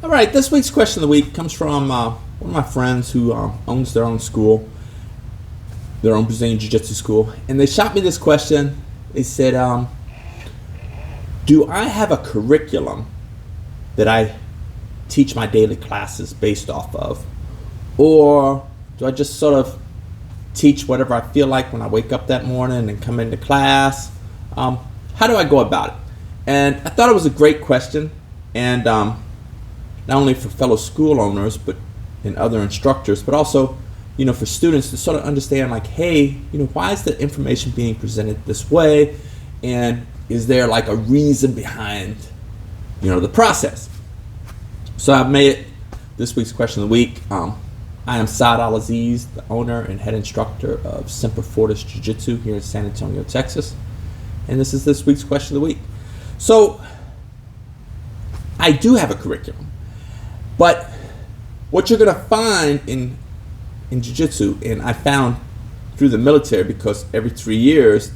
All right, this week's question of the week comes from one of my friends who owns their own school, their own Brazilian Jiu Jitsu school. And they shot me this question. They said, do I have a curriculum that I teach my daily classes based off of? Or do I just sort of teach whatever I feel like when I wake up that morning and come into class? How do I go about it? And I thought it was a great question. And not only for fellow school owners and other instructors, but also, for students to sort of understand, like, hey, why is the information being presented this way? And is there like a reason behind, the process? So I've made it this week's question of the week. I am al-Aziz, the owner and head instructor of Semper Fortis Jiu Jitsu here in San Antonio, Texas. And this is this week's question of the week. So I do have a curriculum, but what you're going to find in Jiu Jitsu, and I found through the military, because every 3 years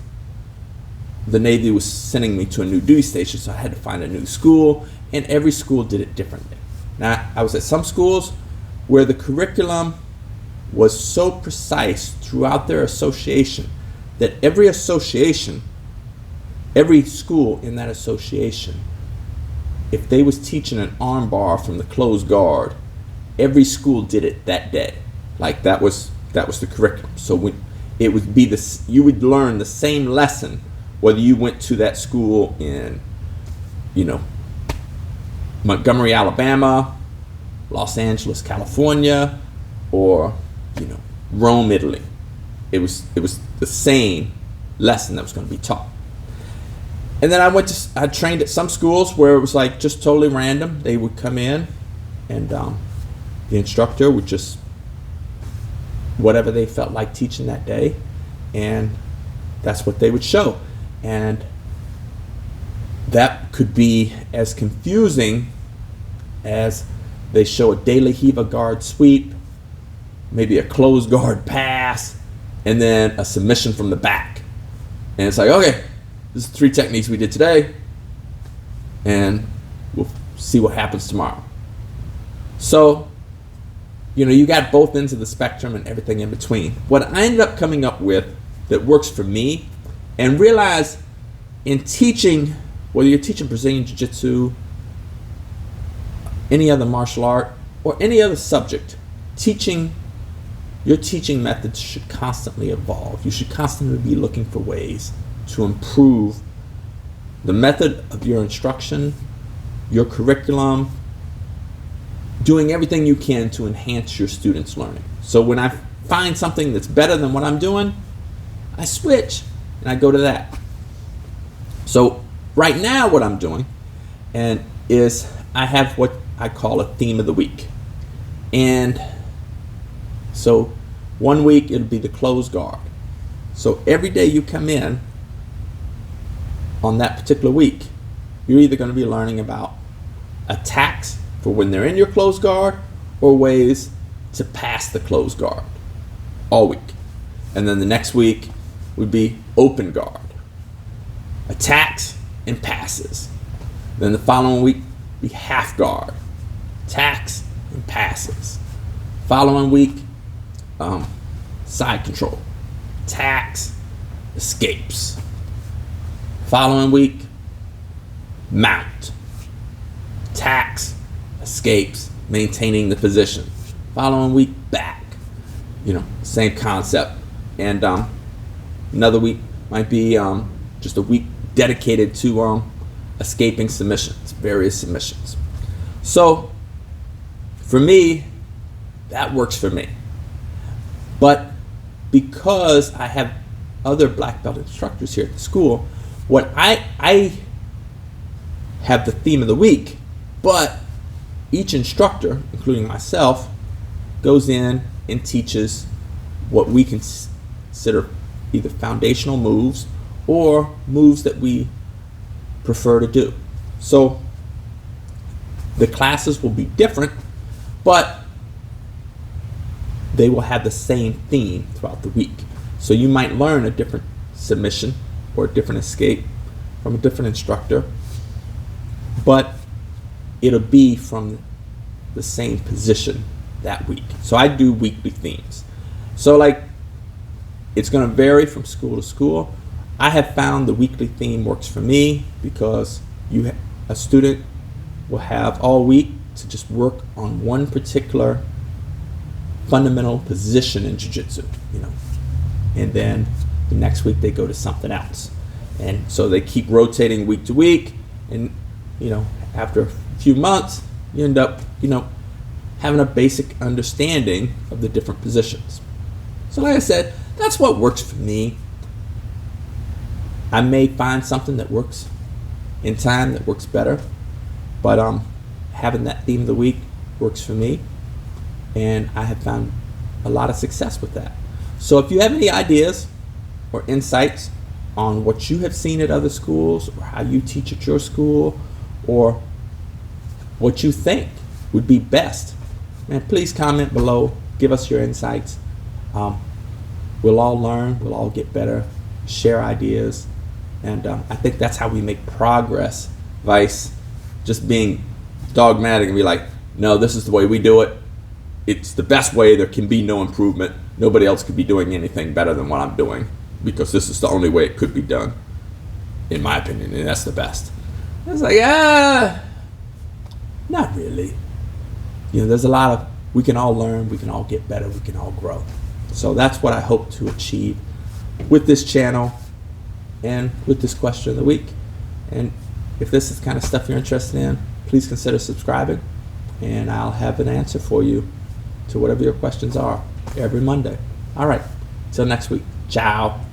the Navy was sending me to a new duty station, so I had to find a new school, and every school did it differently. Now, I was at some schools where the curriculum was so precise throughout their association that every school in that association, if they was teaching an arm bar from the closed guard, every school did it that day. Like that was the curriculum. So it would be you would learn the same lesson whether you went to that school in, Montgomery, Alabama, Los Angeles, California, or Rome, Italy. It was the same lesson that was going to be taught. And then I trained at some schools where it was like just totally random. They would come in, and the instructor would just whatever they felt like teaching that day, and that's what they would show. And that could be as confusing as they show a De La Riva guard sweep, maybe a closed guard pass, and then a submission from the back. And it's like, okay, this is 3 techniques we did today, and we'll see what happens tomorrow. So, you got both ends of the spectrum and everything in between. What I ended up coming up with that works for me, and realize in teaching, whether you're teaching Brazilian Jiu Jitsu, any other martial art, or any other subject, your teaching methods should constantly evolve. You should constantly be looking for ways to improve the method of your instruction, your curriculum, doing everything you can to enhance your students' learning. So when I find something that's better than what I'm doing, I switch and I go to that. So right now what I'm doing is I have what I call a theme of the week. And so one week it'll be the closed guard. So every day you come in on that particular week, you're either going to be learning about attacks for when they're in your closed guard, or ways to pass the closed guard all week. And then the next week would be open guard, attacks and passes. Then the following week be half guard, attacks and passes. Following week, side control, attacks, escapes. Following week, mount, attacks, escapes, maintaining the position. Following week, back. Same concept. And another week might be just a week dedicated to escaping submissions, various submissions. So for me, that works for me. But because I have other black belt instructors here at the school, what I have the theme of the week, but each instructor, including myself, goes in and teaches what we consider either foundational moves or moves that we prefer to do. So the classes will be different, but they will have the same theme throughout the week. So you might learn a different submission or a different escape from a different instructor, but it'll be from the same position that week. So I do weekly themes. So like, it's going to vary from school to school. I have found the weekly theme works for me because a student will have all week to just work on one particular fundamental position in jiu-jitsu, and then the next week they go to something else. And so they keep rotating week to week, and after a few months you end up having a basic understanding of the different positions. So like I said, that's what works for me. I may find something that works in time that works better, but having that theme of the week works for me, and I have found a lot of success with that. So if you have any ideas or insights on what you have seen at other schools, or how you teach at your school, or what you think would be best, man, please comment below. Give us your insights. We'll all learn. We'll all get better. Share ideas. And I think that's how we make progress. Vice just being dogmatic and be like, no, this is the way we do it. It's the best way. There can be no improvement. Nobody else could be doing anything better than what I'm doing, because this is the only way it could be done, in my opinion, and that's the best. It's like, not really. There's a lot of, we can all learn, we can all get better, we can all grow. So that's what I hope to achieve with this channel and with this question of the week. And if this is the kind of stuff you're interested in, please consider subscribing, and I'll have an answer for you to whatever your questions are every Monday. All right, till next week. Ciao.